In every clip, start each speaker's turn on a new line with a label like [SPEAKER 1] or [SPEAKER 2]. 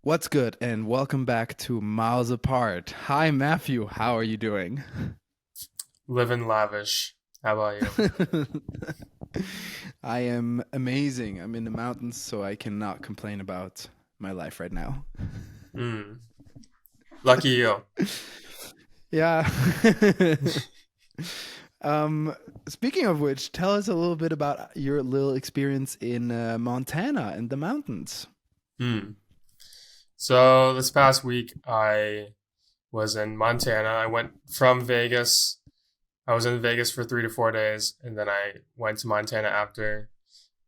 [SPEAKER 1] What's good, and welcome back to Miles Apart. Hi, Matthew. How are you doing?
[SPEAKER 2] Living lavish. How about you?
[SPEAKER 1] I am amazing. I'm in the mountains, so I cannot complain about my life right now.
[SPEAKER 2] Mm, lucky you.
[SPEAKER 1] Yeah. um, Speaking of which, tell us a little bit about your little experience in Montana and the mountains.
[SPEAKER 2] Mm. So this past week I was in Montana. I went from Vegas. I was in Vegas for 3 to 4 days, and then I went to Montana after.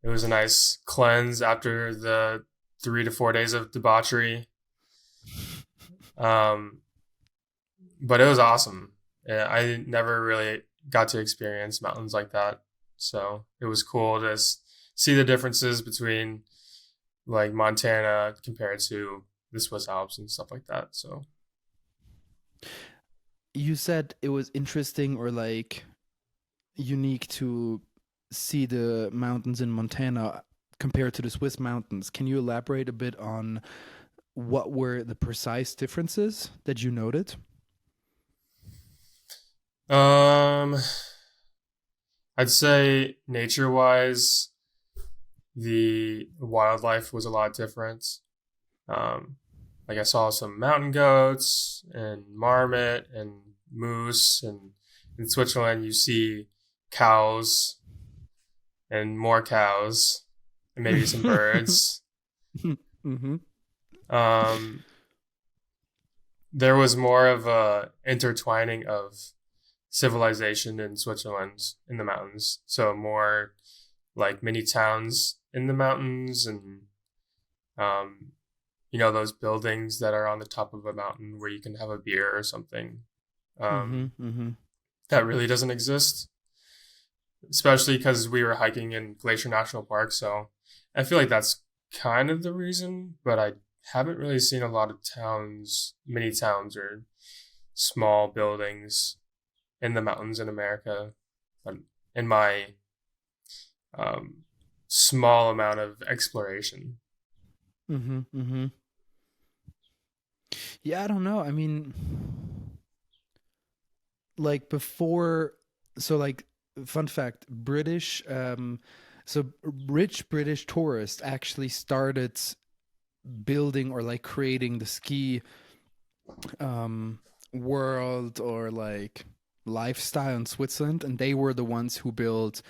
[SPEAKER 2] It was a nice cleanse after the 3 to 4 days of debauchery. Um, but it was awesome. Yeah, I never really got to experience mountains like that, so it was cool to see the differences between like Montana compared to the Swiss Alps and stuff like that. So,
[SPEAKER 1] You said it was interesting or like unique to see the mountains in Montana compared to the Swiss mountains. Can you elaborate a bit on what were the precise differences that you noted?
[SPEAKER 2] um, I'd say nature wise, the wildlife was a lot different. Um, like I saw some mountain goats and marmot and moose, and in Switzerland you see cows and more cows and maybe some birds.
[SPEAKER 1] Mm-hmm.
[SPEAKER 2] Um, there was more of a intertwining of civilization in Switzerland in the mountains. So more like mini towns in the mountains and um, those buildings that are on the top of a mountain where you can have a beer or something.
[SPEAKER 1] Mm-hmm.
[SPEAKER 2] Um,
[SPEAKER 1] Mm-hmm.
[SPEAKER 2] that really doesn't exist, especially because we were hiking in Glacier National Park. So I feel like that's kind of the reason, but I haven't really seen a lot of towns, mini towns, or small buildings in the mountains in America. But in my um, small amount of exploration.
[SPEAKER 1] Mm-hmm. Mm-hmm. Yeah, I don't know. I mean, like before, so like fun fact, so rich British tourists actually started building or like creating the ski um, world or like lifestyle in Switzerland, and they were the ones who built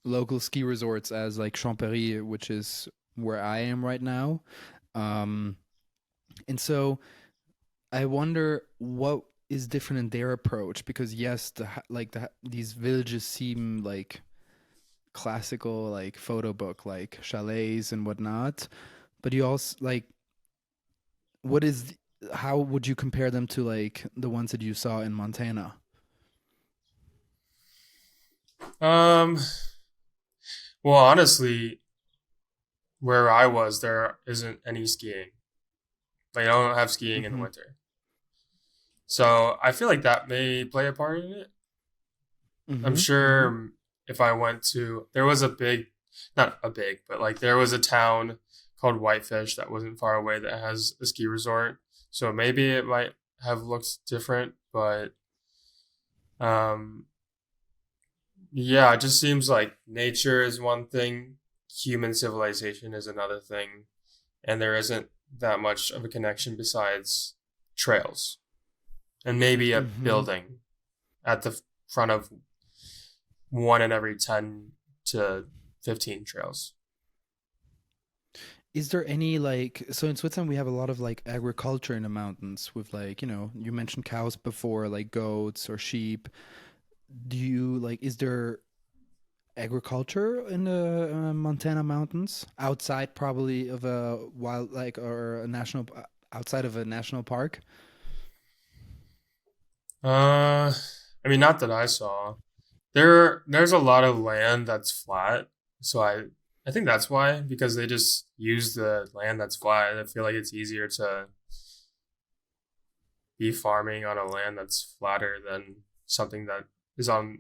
[SPEAKER 1] local ski resorts as like Champéry, which is where I am right now. Um, and so I wonder what is different in their approach because yes, these villages seem like classical, like photo book, like chalets and whatnot. But you also like what is how would you compare them to like the ones that you saw in Montana?
[SPEAKER 2] Um, well, honestly, where I was, there isn't any skiing. Like, I don't have skiing in the
[SPEAKER 1] Mm-hmm.
[SPEAKER 2] winter. So I feel like that may play a part in it. I'm
[SPEAKER 1] Mm-hmm. Mm-hmm.
[SPEAKER 2] sure if I went to, there was a big, not a big, but like there was a town called Whitefish that wasn't far away that has a ski resort. So maybe it might have looked different, but um, yeah, it just seems like nature is one thing, human civilization is another thing, and there isn't that much of a connection besides trails and maybe a
[SPEAKER 1] Mm-hmm.
[SPEAKER 2] building at the front of one in every 10 to 15 trails.
[SPEAKER 1] Is there any like so in Switzerland we have a lot of like agriculture in the mountains with like, you mentioned cows before, like goats or sheep. Do you like is there agriculture in the Montana mountains outside probably of a wild like or a national outside of a national park?
[SPEAKER 2] Uh, I mean, not that I saw. There's a lot of land that's flat, so I think that's why because they just use the land that's flat. I feel like it's easier to be farming on a land that's flatter than something that is on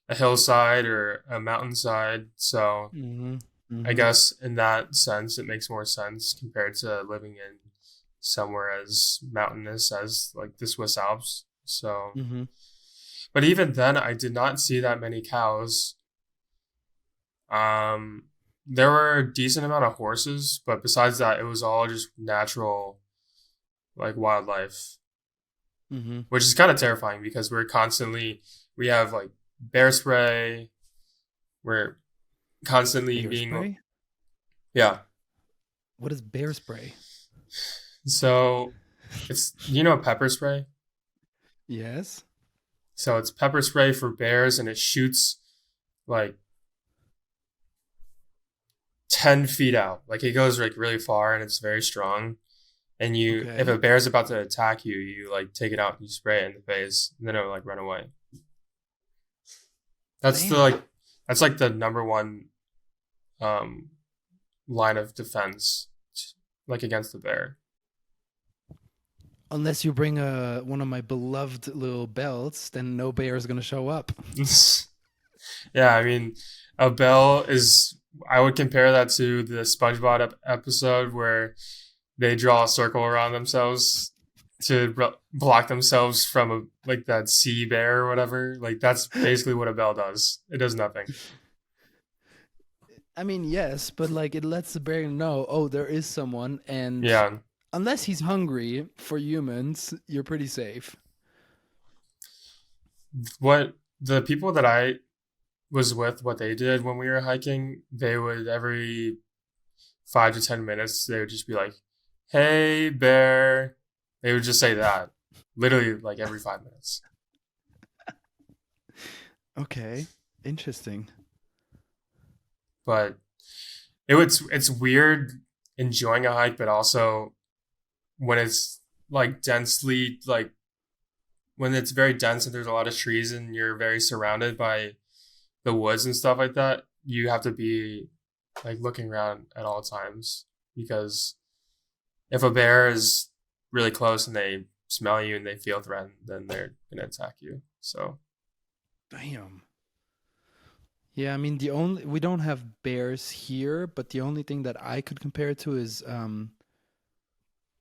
[SPEAKER 2] a hillside or a mountainside. So
[SPEAKER 1] Mm-hmm.
[SPEAKER 2] I
[SPEAKER 1] Mm-hmm.
[SPEAKER 2] guess in that sense, it makes more sense compared to living in somewhere as mountainous as like the Swiss Alps. So,
[SPEAKER 1] Mm-hmm.
[SPEAKER 2] but even then, I did not see that many cows. Um, there were a decent amount of horses, but besides that, it was all just natural, like wildlife,
[SPEAKER 1] Mm-hmm.
[SPEAKER 2] which is kind of terrifying because we have like bear spray. We're constantly
[SPEAKER 1] Bear
[SPEAKER 2] being,
[SPEAKER 1] spray?
[SPEAKER 2] yeah.
[SPEAKER 1] What is bear spray?
[SPEAKER 2] So it's pepper spray.
[SPEAKER 1] Yes.
[SPEAKER 2] So it's pepper spray for bears and it shoots like 10 feet out. Like it goes like really far and it's very strong. And if
[SPEAKER 1] Okay.
[SPEAKER 2] a bear's about to attack you, you like take it out and you spray it in the face and then it'll like run away. That's the
[SPEAKER 1] Damn.
[SPEAKER 2] like, that's like the number one um, line of defense, like against the bear.
[SPEAKER 1] Unless you bring one of my beloved little belts, then no bear is gonna show up.
[SPEAKER 2] Yeah, I mean, a bell is. I would compare that to the SpongeBob episode where they draw a circle around themselves to block themselves from like that sea bear or whatever. Like that's basically what a bell does. It does nothing.
[SPEAKER 1] I mean, yes, but like it lets the bear know, oh, there is someone, and
[SPEAKER 2] Yeah.
[SPEAKER 1] unless he's hungry for humans, you're pretty safe.
[SPEAKER 2] What the people that I was with, what they did when we were hiking, they would every 5 to 10 minutes, they would just be like, "Hey, bear." They would just say that, literally like every 5 minutes.
[SPEAKER 1] Okay, interesting.
[SPEAKER 2] But it's weird enjoying a hike, but also when it's like densely like when it's very dense and there's a lot of trees and you're very surrounded by the woods and stuff like that, you have to be like looking around at all times because if a bear is really close and they smell you and they feel threatened, then they're gonna attack you. So
[SPEAKER 1] Damn. Yeah, I mean the only we don't have bears here, but the only thing that I could compare it to is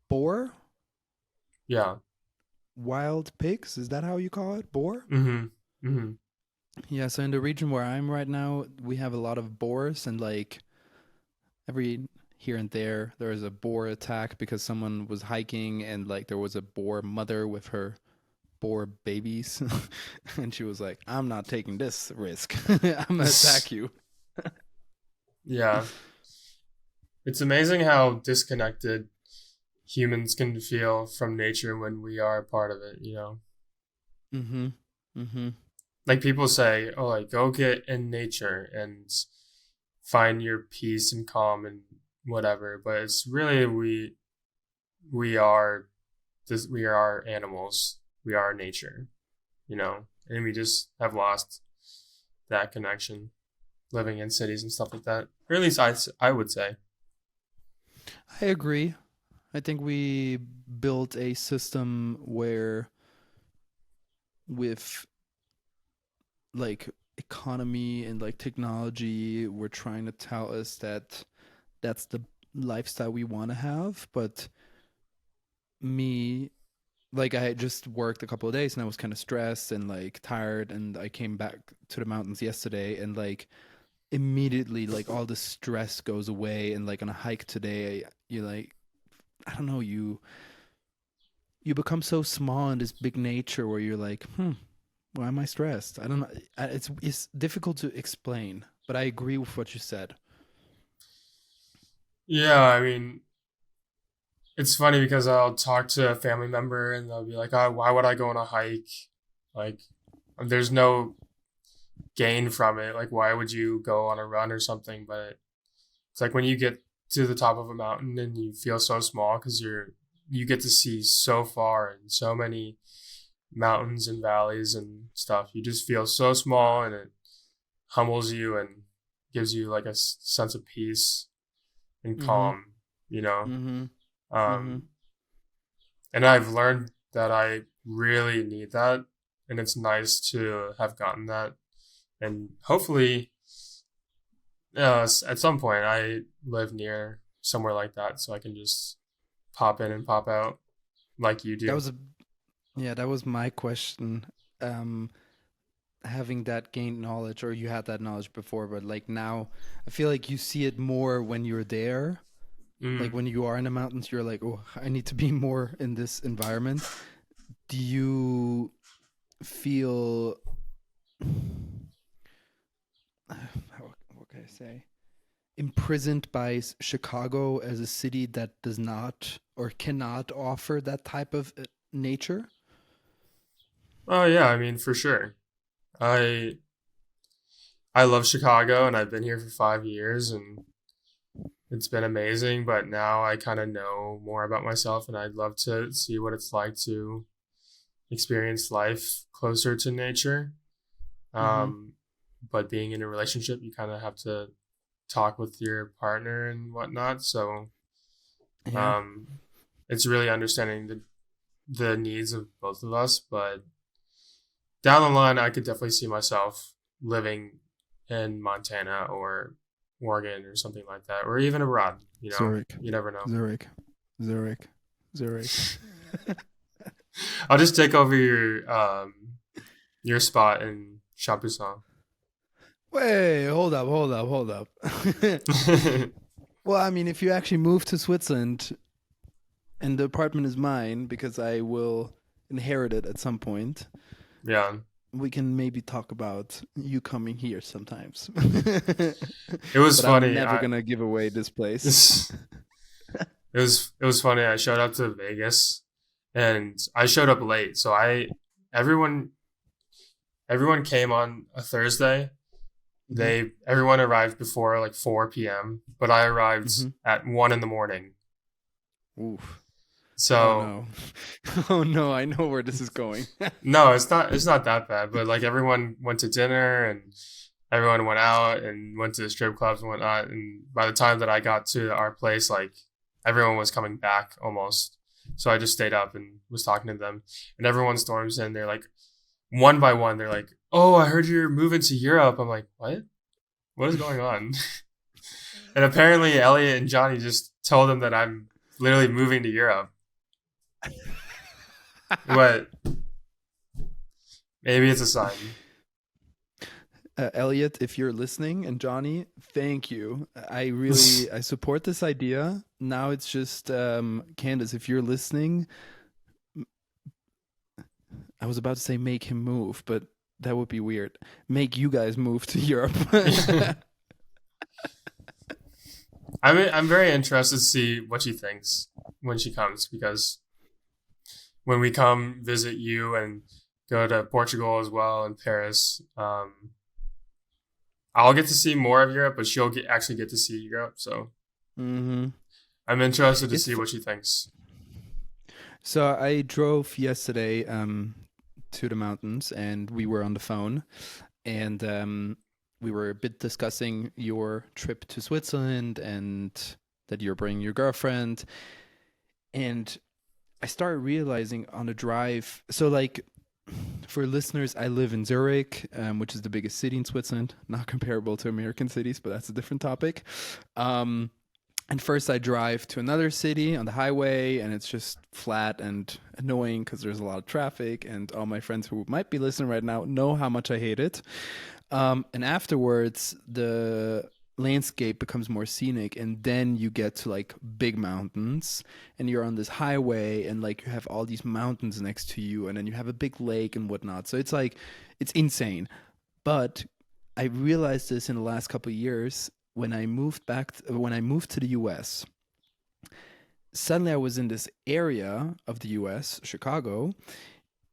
[SPEAKER 1] boar,
[SPEAKER 2] yeah.
[SPEAKER 1] wild pigs. Is that how you call it? Boar?
[SPEAKER 2] Mm-hmm. Mm-hmm.
[SPEAKER 1] Yeah, so in the region where I'm right now, we have a lot of boars and like every here and there is a boar attack because someone was hiking and like there was a boar mother with her boar babies and she was like, I'm not taking this risk. I'm gonna attack you.
[SPEAKER 2] Yeah. It's amazing how disconnected humans can feel from nature when we are a part of it.
[SPEAKER 1] Mm-hmm. Mm-hmm.
[SPEAKER 2] Like people say, oh, like go get in nature and find your peace and calm and whatever. But it's really we are we are animals. We are nature, and we just have lost that connection living in cities and stuff like that. Or at least I would say.
[SPEAKER 1] I agree. I think we built a system where with like economy and like technology, we're trying to tell us that that's the lifestyle we want to have. But me, like, I just worked a couple of days and I was kind of stressed and like tired. And I came back to the mountains yesterday and like immediately, like, all the stress goes away. And like on a hike today, you like, I don't know, you become so small in this big nature where you're like, why am I stressed? I don't know. It's difficult to explain, but I agree with what you said.
[SPEAKER 2] Yeah, I mean, it's funny because I'll talk to a family member and they'll be like, "Oh, why would I go on a hike? Like, there's no gain from it. Like, why would you go on a run or something?" But it's like when you get to the top of a mountain and you feel so small because you get to see so far and so many mountains and valleys and stuff. You just feel so small and it humbles you and gives you like a sense of peace and
[SPEAKER 1] Mm-hmm.
[SPEAKER 2] calm, you know.
[SPEAKER 1] Mm-hmm. Mm-hmm.
[SPEAKER 2] Um, and I've learned that I really need that, and it's nice to have gotten that. And hopefully, at some point, I live near somewhere like that, so I can just pop in and pop out like you
[SPEAKER 1] That
[SPEAKER 2] do.
[SPEAKER 1] was a Yeah, that was my question. Um, Having that gained knowledge, or you had that knowledge before, but like now, I feel like you see it more when you're there. Like
[SPEAKER 2] Mm.
[SPEAKER 1] when you are in the mountains, you're like, oh, I need to be more in this environment. Do you feel, what can I say? Imprisoned by Chicago as a city that does not or cannot offer that type of nature?
[SPEAKER 2] Oh yeah, I mean for sure. I I love Chicago, and I've been here for 5 years, and it's been amazing. But now I kind of know more about myself, and I'd love to see what it's like to experience life closer to nature.
[SPEAKER 1] Mm-hmm.
[SPEAKER 2] Um, but being in a relationship, you kind of have to talk with your partner and whatnot. So
[SPEAKER 1] Yeah.
[SPEAKER 2] um, it's really understanding the needs of both of us. But down the line, I could definitely see myself living in Montana or Oregon or something like that, or even abroad.
[SPEAKER 1] Zurich,
[SPEAKER 2] You never know.
[SPEAKER 1] Zurich, Zurich, Zurich.
[SPEAKER 2] I'll just take over your spot in Champoussin.
[SPEAKER 1] Wait, hold up, hold up, hold up. Well, I mean, if you actually move to Switzerland and the apartment is mine because I will inherit it at some point,
[SPEAKER 2] Yeah,
[SPEAKER 1] we can maybe talk about you coming here sometimes.
[SPEAKER 2] it was
[SPEAKER 1] But I'm
[SPEAKER 2] funny.
[SPEAKER 1] never
[SPEAKER 2] I
[SPEAKER 1] gonna give away this place.
[SPEAKER 2] it was funny. I showed up to Vegas, and I showed up late. So I everyone everyone came on a Thursday.
[SPEAKER 1] Hmm.
[SPEAKER 2] Everyone arrived before like 4 p.m., but I arrived
[SPEAKER 1] Hmm.
[SPEAKER 2] at 1 in the morning.
[SPEAKER 1] Oof. Oh
[SPEAKER 2] So
[SPEAKER 1] no. Oh no, I know where this is going.
[SPEAKER 2] no, it's not that bad. But like everyone went to dinner, and everyone went out and went to the strip clubs and whatnot. And by the time that I got to our place, like everyone was coming back almost. So I just stayed up and was talking to them, and everyone storms in. They're like, one by one, they're like, "Oh, I heard you're moving to Europe." I'm like, "What? What is going on?" And apparently, Elliot and Johnny just told them that I'm literally moving to Europe. But maybe it's a sign.
[SPEAKER 1] Elliot, if you're listening, and Johnny, thank you. I support this idea. Now it's just Candace, if you're listening, I was about to say make him move, but that would be weird. Make you guys move to Europe.
[SPEAKER 2] I'm very interested to see what she thinks when she comes, because when we come visit you and go to Portugal as well and Paris, I'll get to see more of Europe, but actually get to see Europe. So
[SPEAKER 1] Hmm.
[SPEAKER 2] I'm interested to
[SPEAKER 1] It's
[SPEAKER 2] see what she thinks.
[SPEAKER 1] So I drove yesterday to the mountains, and we were on the phone, and we were a bit discussing your trip to Switzerland and that you're bringing your girlfriend. And I started realizing on the drive. So, like, for listeners, I live in Zurich, which is the biggest city in Switzerland, not comparable to American cities, but that's a different topic. Um, and first, I drive to another city on the highway, and it's just flat and annoying because there's a lot of traffic. And all my friends who might be listening right now know how much I hate it. And afterwards, the landscape becomes more scenic, and then you get to like big mountains, and you're on this highway, and like you have all these mountains next to you, and then you have a big lake and whatnot. So it's like it's insane. But I realized this in the last couple of years when I moved when I moved to the US. Suddenly, I was in this area of the US, Chicago,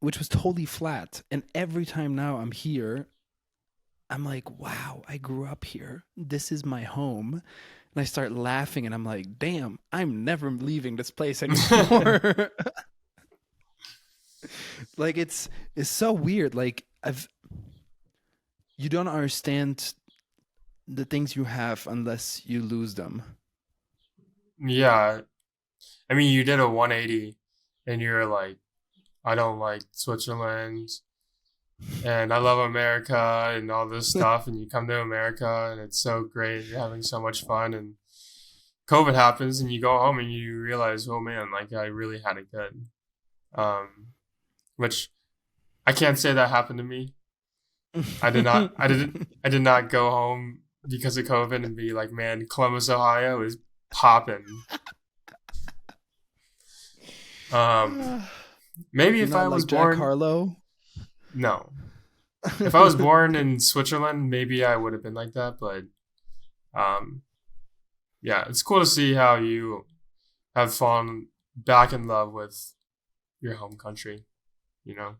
[SPEAKER 1] which was totally flat. And every time now I'm here, I'm like, wow, I grew up here. This is my home. And I start laughing and I'm like, damn, I'm never leaving this place anymore. Like it's so weird. Like I've you don't understand the things you have unless you lose them.
[SPEAKER 2] Yeah, I mean, you did a 180, and you're like, I don't like Switzerland. and I love America and all this stuff. And you come to America and it's so great. You're having so much fun. And COVID happens and you go home and you realize, oh man, like I really had it good. Um, which I can't say that happened to me. I did not go home because of COVID and be like, man, Columbus, Ohio is popping. Um, maybe
[SPEAKER 1] You're
[SPEAKER 2] if I
[SPEAKER 1] not
[SPEAKER 2] was
[SPEAKER 1] like Jack
[SPEAKER 2] born,
[SPEAKER 1] Harlow.
[SPEAKER 2] no. If I was born in Switzerland, maybe I would have been like that. But um, yeah, it's cool to see how you have fallen back in love with your home country. You know.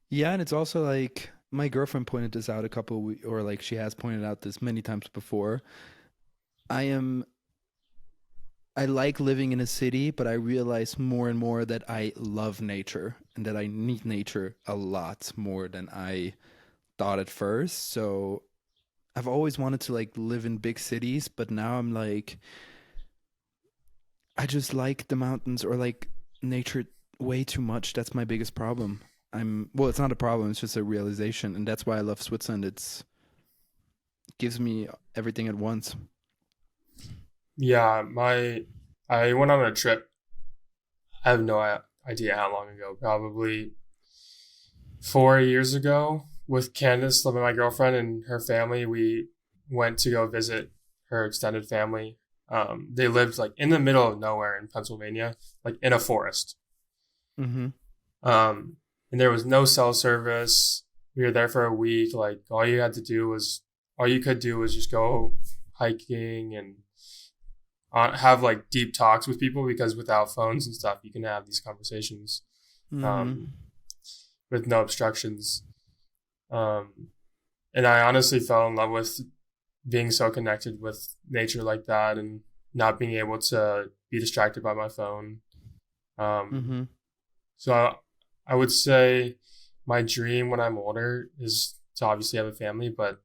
[SPEAKER 1] Yeah, and it's also like my girlfriend pointed this out or like she has pointed out this many times before. I am I like living in a city, but I realize more and more that I love nature and that I need nature a lot more than I thought at first. So I've always wanted to like live in big cities, but now I'm like I just like the mountains or like nature way too much. That's my biggest problem. Well, it's not a problem, it's just a realization, and that's why I love Switzerland. It's gives me everything at once.
[SPEAKER 2] Yeah, I went on a trip. I have no idea how long ago. Probably 4 years ago with Candace, my girlfriend, and her family. We went to go visit her extended family. They lived like in the middle of nowhere in Pennsylvania, like in a forest.
[SPEAKER 1] Mhm.
[SPEAKER 2] And there was no cell service. We were there for a week. Like all you could do was just go hiking and have like deep talks with people because without phones and stuff, you can have these conversations
[SPEAKER 1] Mhm.
[SPEAKER 2] um, with no obstructions. Um, and I honestly fell in love with being so connected with nature like that and not being able to be distracted by my phone. Um,
[SPEAKER 1] Mhm.
[SPEAKER 2] so I would say my dream when I'm older is to obviously have a family, but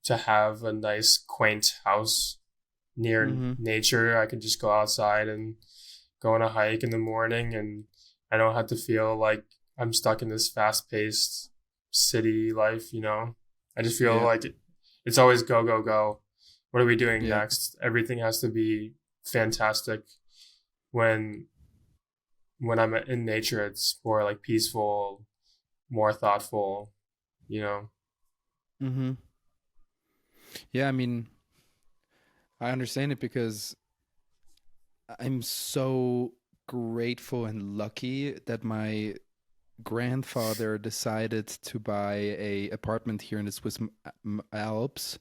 [SPEAKER 2] to have a nice, quaint house near
[SPEAKER 1] Mhm.
[SPEAKER 2] nature. I could just go outside and go on a hike in the morning, and I don't have to feel like I'm stuck in this fast paced city life, you know? I just feel
[SPEAKER 1] Yeah.
[SPEAKER 2] like it's always go, go, go. What are we doing
[SPEAKER 1] Yeah.
[SPEAKER 2] next? Everything has to be fantastic. When I'm in nature, it's more like peaceful, more thoughtful, you know?
[SPEAKER 1] Mhm. Yeah, I mean, I understand it because I'm so grateful and lucky that my grandfather decided to buy a apartment here in the Swiss Alps.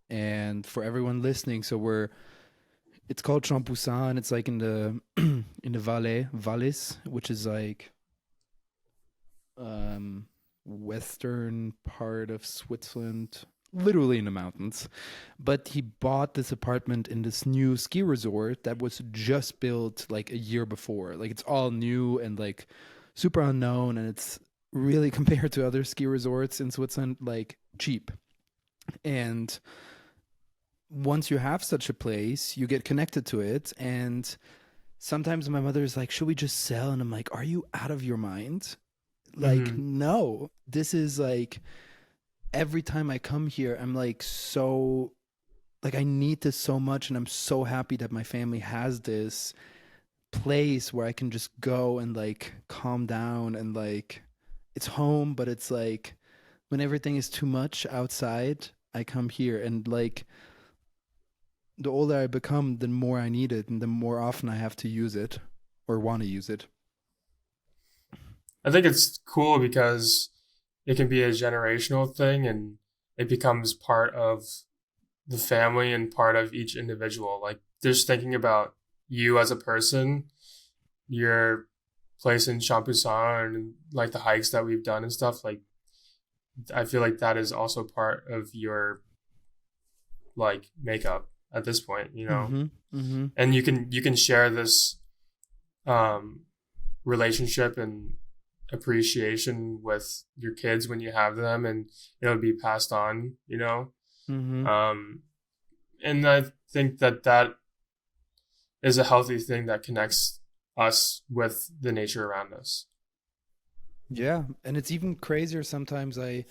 [SPEAKER 1] And for everyone listening, it's called Champoussin, and it's like in the in the Valais, which is like um western part of Switzerland, literally in the mountains. But he bought this apartment in this new ski resort that was just built like a year before. Like it's all new and like super unknown, and it's really compared to other ski resorts in Switzerland like cheap. And once you have such a place, you get connected to it. And sometimes my mother is like, should we just sell? And I'm like, are you out of your mind? Like,
[SPEAKER 2] Mm-hmm.
[SPEAKER 1] no, this is like every time I come here, I'm like, so, like, I need this so much. And I'm so happy that my family has this place where I can just go and like calm down and like, it's home, but it's like when everything is too much outside, I come here and like, the older I become, the more I need it and the more often I have to use it or want to use it.
[SPEAKER 2] I think it's cool because it can be a generational thing and it becomes part of the family and part of each individual. Like just thinking about you as a person, your place in Champoussin and like the hikes that we've done and stuff, like I feel like that is also part of your like makeup at this point, you know.
[SPEAKER 1] Mm-hmm. Mm-hmm.
[SPEAKER 2] And you can share this um relationship and appreciation with your kids when you have them and it'll be passed on, you know.
[SPEAKER 1] Mm-hmm.
[SPEAKER 2] Um and I think that that is a healthy thing that connects us with the nature around us.
[SPEAKER 1] Yeah, and it's even crazier sometimes. I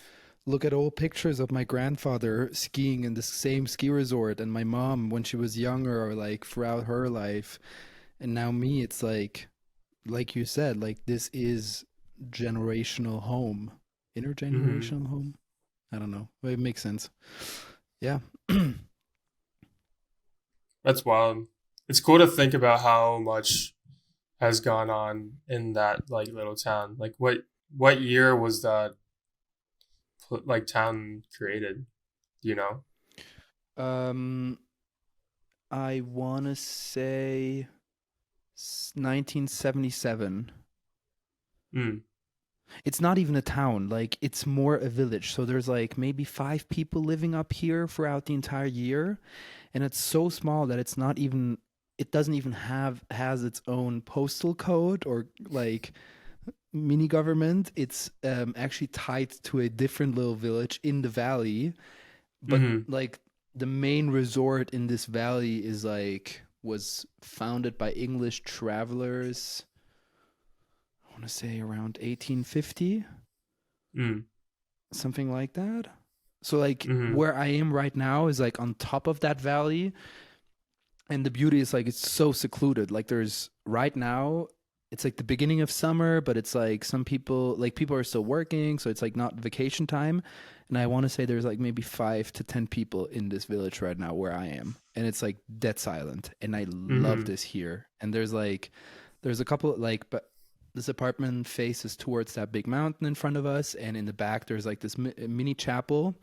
[SPEAKER 1] look at old pictures of my grandfather skiing in the same ski resort and my mom when she was younger or like throughout her life. And now me, it's like you said, like this is generational home,
[SPEAKER 2] Hmm.
[SPEAKER 1] intergenerational home. I don't know. But it makes sense. Yeah.
[SPEAKER 2] That's wild. It's cool to think about how much has gone on in that like little town. Like what year was that like town created? Do you know?
[SPEAKER 1] um, I want to say 1977.
[SPEAKER 2] Mm.
[SPEAKER 1] It's not even a town, like it's more a village. So there's like maybe 5 people living up here throughout the entire year, and it's so small that it's not even, it doesn't even have has its own postal code or like mini government. It's actually tied to a different little village in the valley, but
[SPEAKER 2] Hmm.
[SPEAKER 1] like the main resort in this valley is like was founded by English travelers. I want to say around 1850,
[SPEAKER 2] Mm.
[SPEAKER 1] something like that. So like
[SPEAKER 2] Hmm.
[SPEAKER 1] where I am right now is like on top of that valley, and the beauty is like it's so secluded. Like there's right now it's like the beginning of summer, but it's like some people, like people are still working, so it's like not vacation time. And I want to say there's like maybe 5 to 10 people in this village right now where I am, and it's like dead silent. And I love
[SPEAKER 2] Hmm.
[SPEAKER 1] this here. And there's a couple like, but this apartment faces towards that big mountain in front of us, and in the back there's like this mini chapel,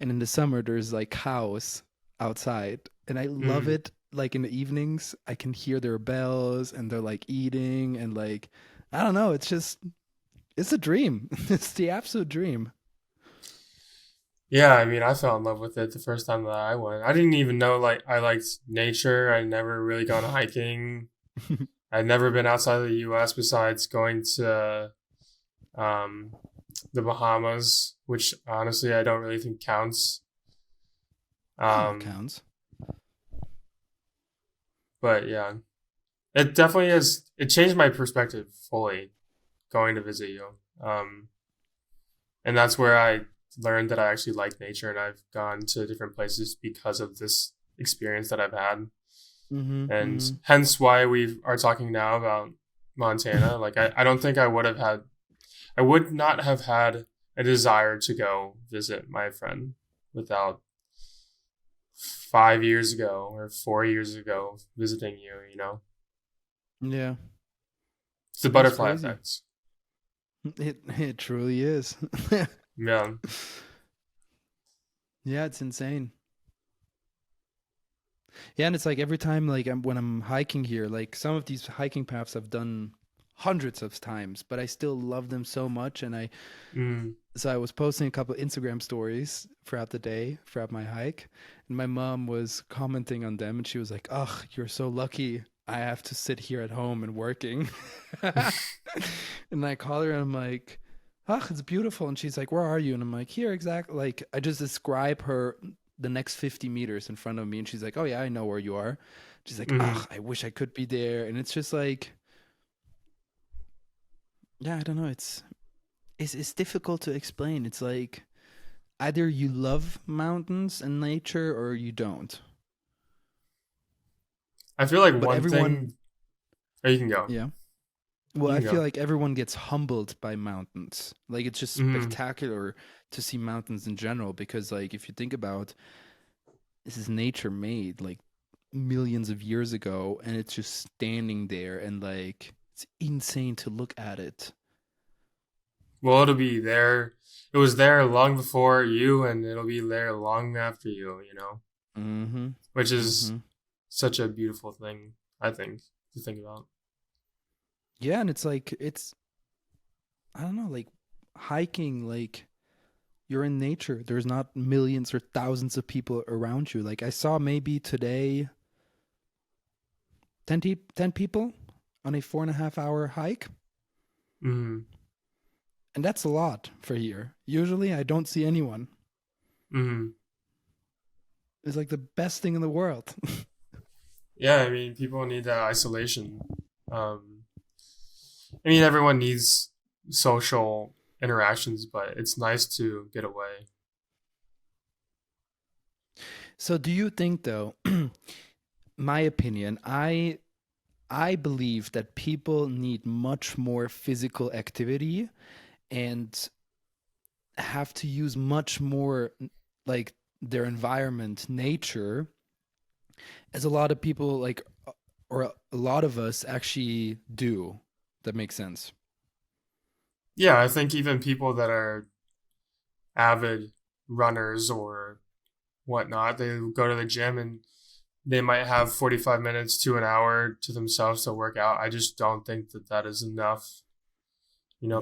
[SPEAKER 1] and in the summer there's like cows outside, and I love
[SPEAKER 2] Hmm.
[SPEAKER 1] it. Like in the evenings I can hear their bells and they're like eating, and like I don't know, it's just it's a dream. It's the absolute dream.
[SPEAKER 2] Yeah, I mean, I fell in love with it the first time that I went. I didn't even know like I liked nature. I'd never really gone hiking. I'd never been outside of the U.S. besides going to um, the Bahamas, which honestly I don't really think counts.
[SPEAKER 1] Oh, it
[SPEAKER 2] Um,
[SPEAKER 1] counts.
[SPEAKER 2] but yeah, it definitely is. It changed my perspective fully going to visit you. Um, and that's where I learned that I actually like nature, and I've gone to different places because of this experience that I've had, and
[SPEAKER 1] Mm-hmm.
[SPEAKER 2] hence why we are talking now about Montana. Like I don't think I would not have had a desire to go visit my friend without 5 years ago or 4 years ago visiting you. You know,
[SPEAKER 1] Yeah,
[SPEAKER 2] it's the
[SPEAKER 1] that's
[SPEAKER 2] butterfly
[SPEAKER 1] crazy.
[SPEAKER 2] effect.
[SPEAKER 1] It truly is.
[SPEAKER 2] Yeah.
[SPEAKER 1] Yeah, it's insane. Yeah, and it's like every time, like when I'm hiking here, like some of these hiking paths I've done hundreds of times, but I still love them so much. And
[SPEAKER 2] Mm.
[SPEAKER 1] so I was posting a couple of Instagram stories throughout the day, throughout my hike, and my mom was commenting on them, and she was like, "Ugh, you're so lucky. I have to sit here at home and working." And I call her and I'm like, "Ugh, it's beautiful." And she's like, "Where are you?" And I'm like, "Here, exactly." Like I just describe her the next 50 meters in front of me, and she's like, "Oh yeah, I know where you are." She's like,
[SPEAKER 2] Mm.
[SPEAKER 1] "Ugh, I wish I could be there." And it's just like, yeah, I don't know. It's difficult to explain. It's like either you love mountains and nature or you don't.
[SPEAKER 2] I feel like
[SPEAKER 1] But
[SPEAKER 2] one
[SPEAKER 1] everyone,
[SPEAKER 2] thing. Oh, you can go.
[SPEAKER 1] yeah. Well,
[SPEAKER 2] You
[SPEAKER 1] I
[SPEAKER 2] can
[SPEAKER 1] feel
[SPEAKER 2] go.
[SPEAKER 1] like everyone gets humbled by mountains. Like it's just
[SPEAKER 2] Mm.
[SPEAKER 1] spectacular to see mountains in general because like if you think about, this is nature made like millions of years ago, and it's just standing there, and like it's insane to look at it.
[SPEAKER 2] Well, it'll be there. It was there long before you, and it'll be there long after you. You know,
[SPEAKER 1] Mhm.
[SPEAKER 2] which is
[SPEAKER 1] Mhm.
[SPEAKER 2] such a beautiful thing. I think to think about.
[SPEAKER 1] Yeah, and it's like it's, I don't know, like hiking, like you're in nature. There's not millions or thousands of people around you. Like I saw maybe today 10 people on a 4.5 hour hike.
[SPEAKER 2] Mm.
[SPEAKER 1] And that's a lot for here. Usually I don't see anyone.
[SPEAKER 2] Mm.
[SPEAKER 1] It's like the best thing in the world.
[SPEAKER 2] Yeah, I mean, people need that isolation. Um, I mean, everyone needs. social interactions, but it's nice to get away.
[SPEAKER 1] So do you think though, my opinion, I believe that people need much more physical activity and have to use much more like their environment, nature, as a lot of people like or a lot of us actually do. That makes sense.
[SPEAKER 2] Yeah, I think even people that are avid runners or whatnot, they go to the gym and they might have 45 minutes to an hour to themselves to work out. I just don't think that that is enough.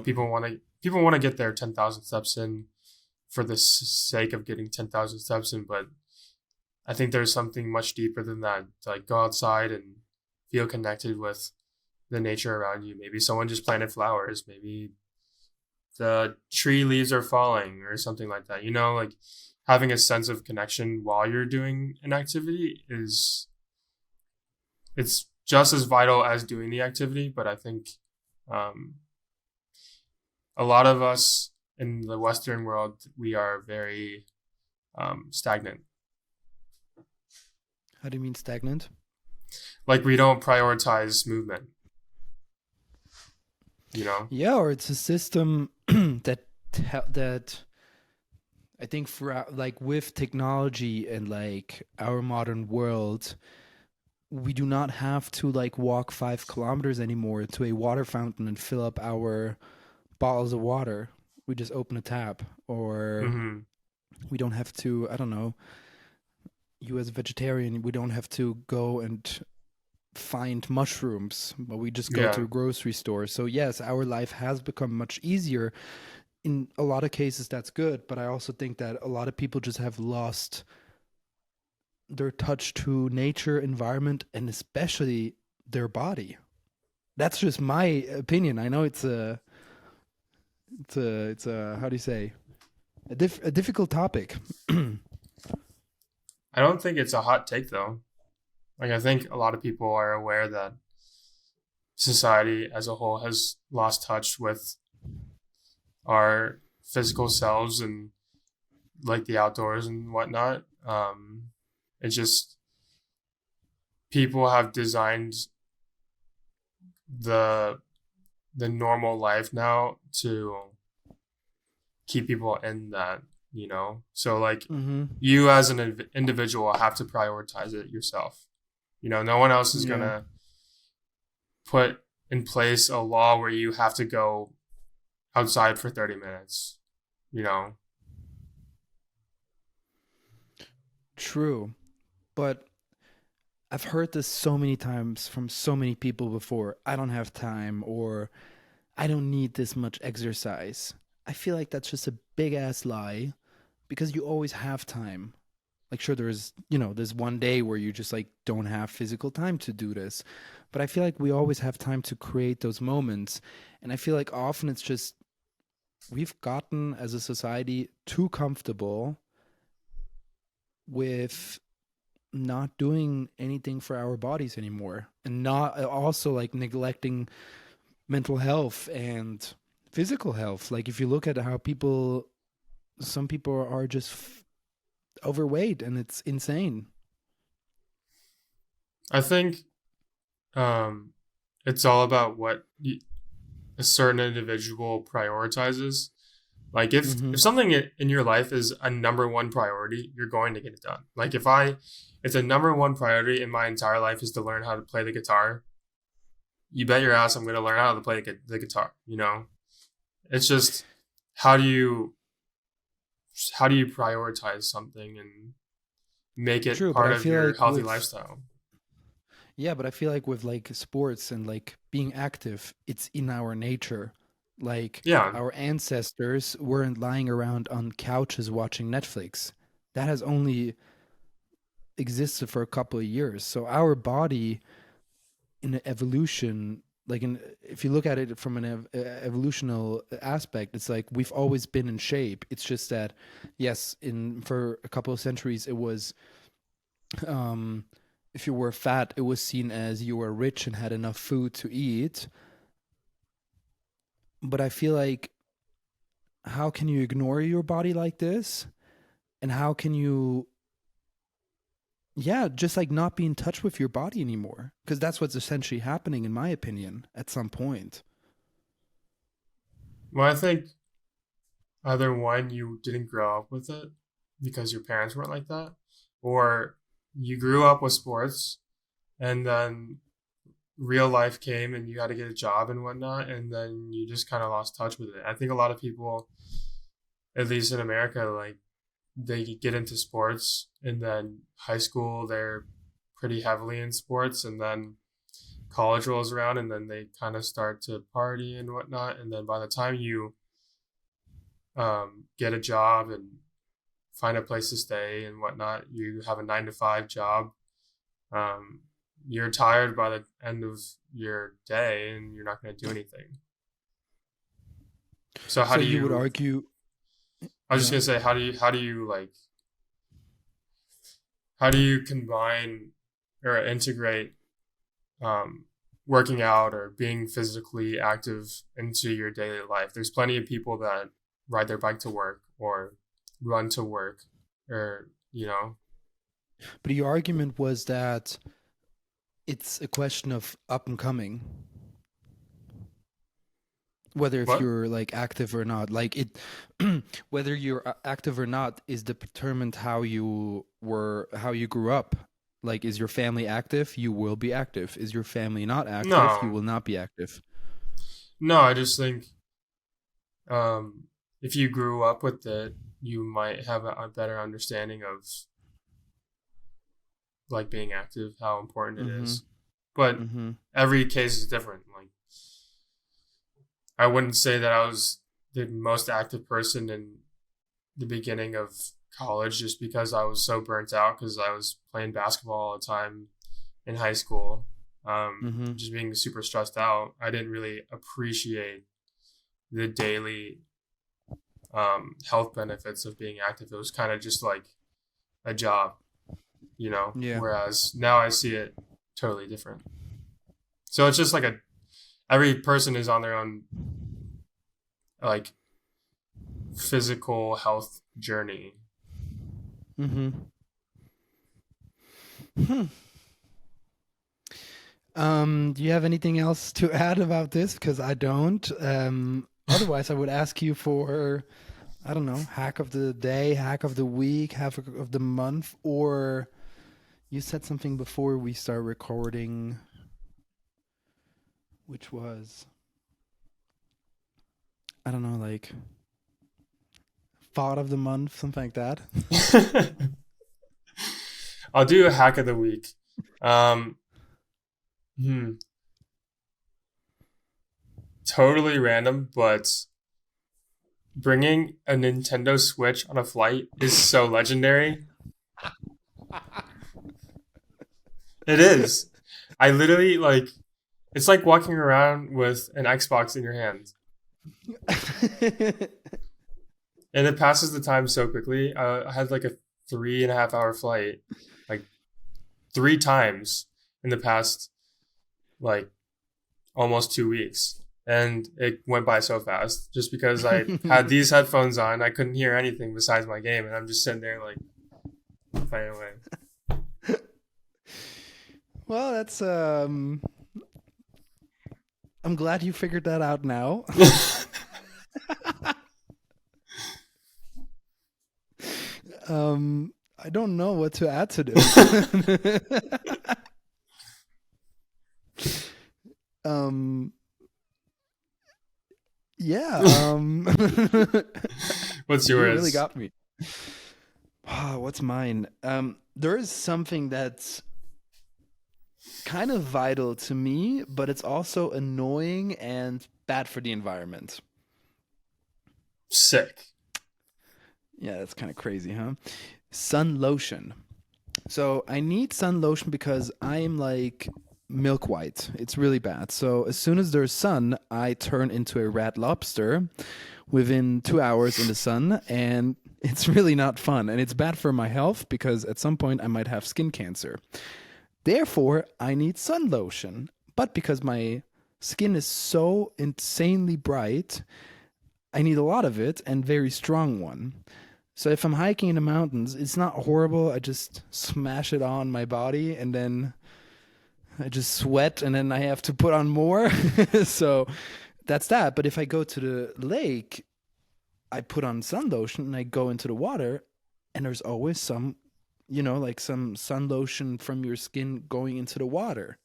[SPEAKER 2] People want to get their 10,000 steps in for the sake of getting 10,000 steps in, but I think there's something much deeper than that. To like go outside and feel connected with the nature around you. Maybe someone just planted flowers. Maybe the tree leaves are falling or something like that. Like having a sense of connection while you're doing an activity is it's just as vital as doing the activity. But I think um, a lot of us in the Western world, we are very stagnant.
[SPEAKER 1] How do you mean stagnant?
[SPEAKER 2] Like we don't prioritize movement. You know.
[SPEAKER 1] Yeah, or it's a system that I think for like with technology and like our modern world, we do not have to like walk 5 kilometers anymore to a water fountain and fill up our bottles of water. We just open a tap, or
[SPEAKER 2] Hmm.
[SPEAKER 1] we don't have to. I don't know. You as a vegetarian, we don't have to go and find mushrooms, but we just go to
[SPEAKER 2] Yeah.
[SPEAKER 1] a grocery store. So yes, our life has become much easier. In a lot of cases, that's good, but I also think that a lot of people just have lost their touch to nature, environment, and especially their body. That's just my opinion. I know it's a how do you say a difficult topic.
[SPEAKER 2] I don't think it's a hot take though. Like I think a lot of people are aware that society as a whole has lost touch with our physical selves and like the outdoors and whatnot. It's just people have designed the the normal life now to keep people in that. So like
[SPEAKER 1] Mm-hmm.
[SPEAKER 2] you as an individual have to prioritize it yourself. No one else is
[SPEAKER 1] Yeah,
[SPEAKER 2] gonna put in place a law where you have to go outside for 30 minutes, you know?
[SPEAKER 1] true. But I've heard this so many times from so many people before. I don't have time, or I don't need this much exercise. I feel like that's just a big ass lie because you always have time. Like, sure, there's one day where you just like don't have physical time to do this. But I feel like we always have time to create those moments. And I feel like often it's just we've gotten as a society too comfortable with not doing anything for our bodies anymore and not also like neglecting mental health and physical health. Like if you look at how some people are just overweight and it's insane.
[SPEAKER 2] I think um, it's all about what a certain individual prioritizes. Like if
[SPEAKER 1] Mm-hmm.
[SPEAKER 2] something in your life is a number one priority, you're going to get it done. Like if the number one priority in my entire life is to learn how to play the guitar, you bet your ass I'm going to learn how to play the guitar. It's just how do you how do you prioritize something and make it
[SPEAKER 1] True, but
[SPEAKER 2] part
[SPEAKER 1] I
[SPEAKER 2] of
[SPEAKER 1] feel
[SPEAKER 2] your
[SPEAKER 1] like
[SPEAKER 2] healthy
[SPEAKER 1] with
[SPEAKER 2] lifestyle?
[SPEAKER 1] yeah, but I feel like with like sports and like being active, it's in our nature. Like
[SPEAKER 2] Yeah,
[SPEAKER 1] our ancestors weren't lying around on couches watching Netflix. That has only existed for a couple of years. So our body in the evolution, like if you look at it from an evolutional aspect, it's like we've always been in shape. It's just that yes, in for a couple of centuries it was um if you were fat, it was seen as you were rich and had enough food to eat. but I feel like, how can you ignore your body like this? And how can you, yeah, just like not be in touch with your body anymore? Because that's what's essentially happening, in my opinion, at some point.
[SPEAKER 2] Well, I think either one, you didn't grow up with it because your parents weren't like that, or you grew up with sports and then real life came and you had to get a job and whatnot, and then you just kind of lost touch with it. I think a lot of people, at least in America, like they get into sports and then high school they're pretty heavily in sports, and then college rolls around and then they kind of start to party and whatnot, and then by the time you get a job and find a place to stay and whatnot, you have a 9 to 5 job. Um, you're tired by the end of your day and you're not going to do anything. So how
[SPEAKER 1] So
[SPEAKER 2] do
[SPEAKER 1] you would
[SPEAKER 2] you?
[SPEAKER 1] argue,
[SPEAKER 2] I was just
[SPEAKER 1] yeah.
[SPEAKER 2] gonna say, how do you like how do you combine or integrate um, working out or being physically active into your daily life? There's plenty of people that ride their bike to work or run to work, or
[SPEAKER 1] But your argument was that it's a question of up and coming, whether if
[SPEAKER 2] what?
[SPEAKER 1] you're like active or not. Like it, whether you're active or not is determined how you grew up. Like, is your family active? You will be active. Is your family not active? You
[SPEAKER 2] No,
[SPEAKER 1] will not be active.
[SPEAKER 2] no. I just think if you grew up with it, you might have a better understanding of like being active, how important it
[SPEAKER 1] Mm-hmm.
[SPEAKER 2] is. But
[SPEAKER 1] Mm-hmm.
[SPEAKER 2] every case is different. Like I wouldn't say that I was the most active person in the beginning of college just because I was so burnt out because I was playing basketball all the time in high school.
[SPEAKER 1] Mm-hmm.
[SPEAKER 2] Just being super stressed out. I didn't really appreciate the daily health benefits of being active. It was kind of just like a job,
[SPEAKER 1] Yeah.
[SPEAKER 2] whereas now I see it totally different. So it's just like every person is on their own like physical health journey.
[SPEAKER 1] Mm-hmm. Hmm. Do you have anything else to add about this? Because I don't. Otherwise, I would ask you for, I don't know, hack of the day, hack of the week, hack of the month, or you said something before we start recording, which was, I don't know, like thought of the month, something like that.
[SPEAKER 2] I'll do a hack of the week. Um, hmm, totally random, but bringing a Nintendo Switch on a flight is so legendary. It is. I literally like it's like walking around with an Xbox in your hand. And it passes the time so quickly. I had like a 3.5 hour flight, like 3 times in the past, like almost 2 weeks. And it went by so fast just because I had these headphones on. I couldn't hear anything besides my game. And I'm just sitting there like playing away.
[SPEAKER 1] Well, that's I'm glad you figured that out now. I don't know what to add to this. um, yeah.
[SPEAKER 2] What's
[SPEAKER 1] You really
[SPEAKER 2] yours?
[SPEAKER 1] got me. What's mine? There is something that's kind of vital to me, but it's also annoying and bad for the environment.
[SPEAKER 2] Sick.
[SPEAKER 1] Yeah, that's kind of crazy, huh? Sun lotion. So I need sun lotion because I am like milk white. It's really bad. So as soon as there's sun, I turn into a red lobster within 2 hours in the sun, and it's really not fun. And it's bad for my health because at some point I might have skin cancer. Therefore, I need sun lotion. But because my skin is so insanely bright. I need a lot of it and very strong one. So if I'm hiking in the mountains, it's not horrible. I just smash it on my body and then I just sweat and then I have to put on more. So that's that. But if I go to the lake, I put on sun lotion and I go into the water and there's always some, like some sun lotion from your skin going into the water.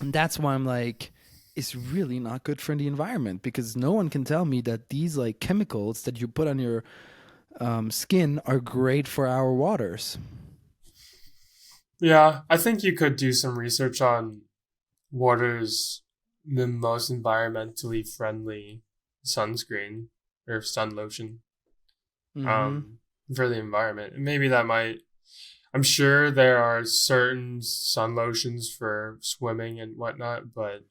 [SPEAKER 1] And that's why I'm like, it's really not good for the environment because no one can tell me that these like chemicals that you put on your skin are great for our waters.
[SPEAKER 2] Yeah, I think you could do some research on what is the most environmentally friendly sunscreen or sun lotion
[SPEAKER 1] Mm-hmm.
[SPEAKER 2] um, for the environment. And maybe that might. I'm sure there are certain sun lotions for swimming and whatnot, but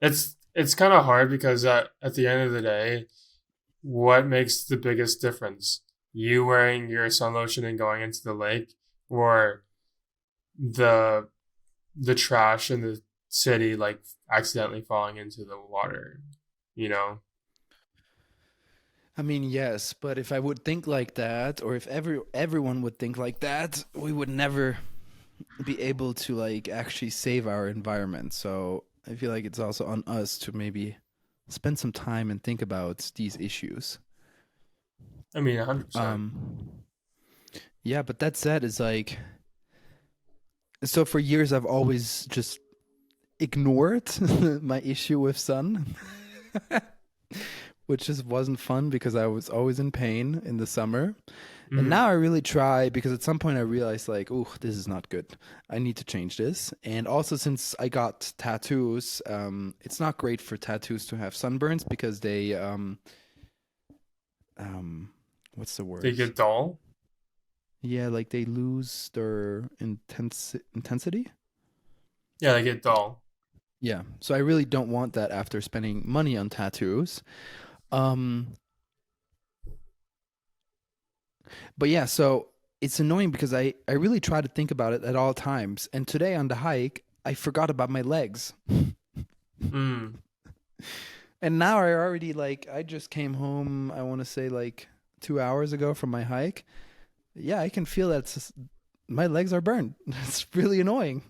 [SPEAKER 2] it's kind of hard because at the end of the day, what makes the biggest difference? You wearing your sun lotion and going into the lake, or the the trash in the city like accidentally falling into the water, you know?
[SPEAKER 1] I mean, yes, but if I would think like that, or if everyone would think like that, we would never be able to like actually save our environment. So I feel like it's also on us to maybe spend some time and think about these issues.
[SPEAKER 2] I mean, 100%.
[SPEAKER 1] Um, yeah, but that said, is like so for years I've always just ignored my issue with sun, which just wasn't fun because I was always in pain in the summer. And
[SPEAKER 2] Mm.
[SPEAKER 1] now I really try because at some point I realized like, oh, this is not good. I need to change this. And also since I got tattoos, it's not great for tattoos to have sunburns because they um what's the
[SPEAKER 2] They
[SPEAKER 1] word?
[SPEAKER 2] get dull.
[SPEAKER 1] Yeah, like they lose their intensity.
[SPEAKER 2] Yeah, they get dull.
[SPEAKER 1] Yeah. So I really don't want that after spending money on tattoos. Um but yeah, so it's annoying because I really try to think about it at all times. And today on the hike, I forgot about my legs.
[SPEAKER 2] Mm.
[SPEAKER 1] And now I already like I just came home, I want to say like 2 hours ago from my hike. Yeah, I can feel that my legs are burned. It's really annoying.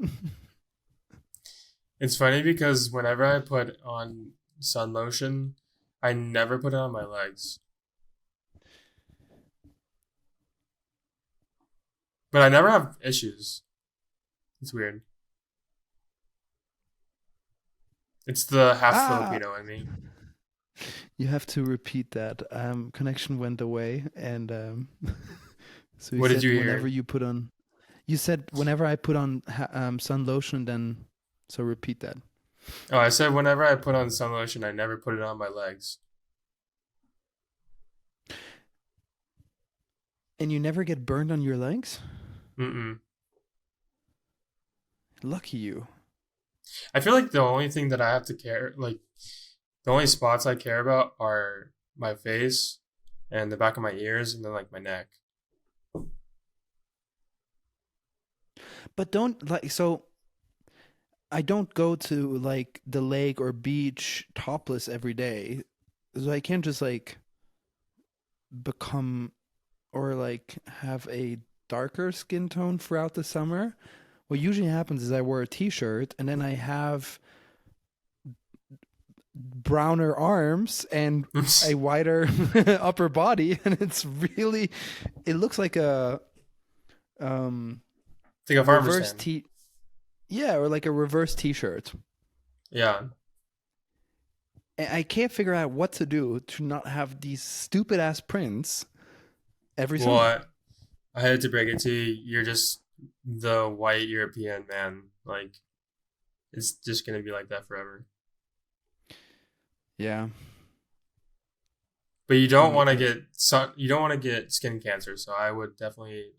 [SPEAKER 2] It's funny because whenever I put on sun lotion, I never put it on my legs. But I never have issues. It's weird. It's the half
[SPEAKER 1] Ah,
[SPEAKER 2] Filipino in me.
[SPEAKER 1] you have to repeat that. Connection went away and so you
[SPEAKER 2] What did
[SPEAKER 1] said
[SPEAKER 2] you
[SPEAKER 1] whenever
[SPEAKER 2] hear?
[SPEAKER 1] you put on you said whenever I put on sun lotion then so repeat that.
[SPEAKER 2] Oh, I said whenever I put on sun lotion, I never put it on my legs.
[SPEAKER 1] And you never get burned on your legs?
[SPEAKER 2] Mm-mm.
[SPEAKER 1] Lucky you.
[SPEAKER 2] I feel like the only thing that I have to care, like the only spots I care about are my face and the back of my ears and then like my neck.
[SPEAKER 1] But don't like so I don't go to like the lake or beach topless every day. So I can't just like become or like have a darker skin tone throughout the summer. What usually happens is I wear a t-shirt and then I have browner arms and
[SPEAKER 2] It's
[SPEAKER 1] a wider upper body and it's really it looks like a um
[SPEAKER 2] like a farmer's
[SPEAKER 1] reverse
[SPEAKER 2] tan.
[SPEAKER 1] t yeah, or like a reverse t-shirt.
[SPEAKER 2] Yeah.
[SPEAKER 1] And I can't figure out what to do to not have these stupid ass prints every
[SPEAKER 2] Well,
[SPEAKER 1] summer.
[SPEAKER 2] I had to break it to you. You're just the white European man. Like it's just gonna be like that forever.
[SPEAKER 1] Yeah.
[SPEAKER 2] But you
[SPEAKER 1] I
[SPEAKER 2] don't
[SPEAKER 1] mean,
[SPEAKER 2] want to get sun. You don't want to get skin cancer. So I would definitely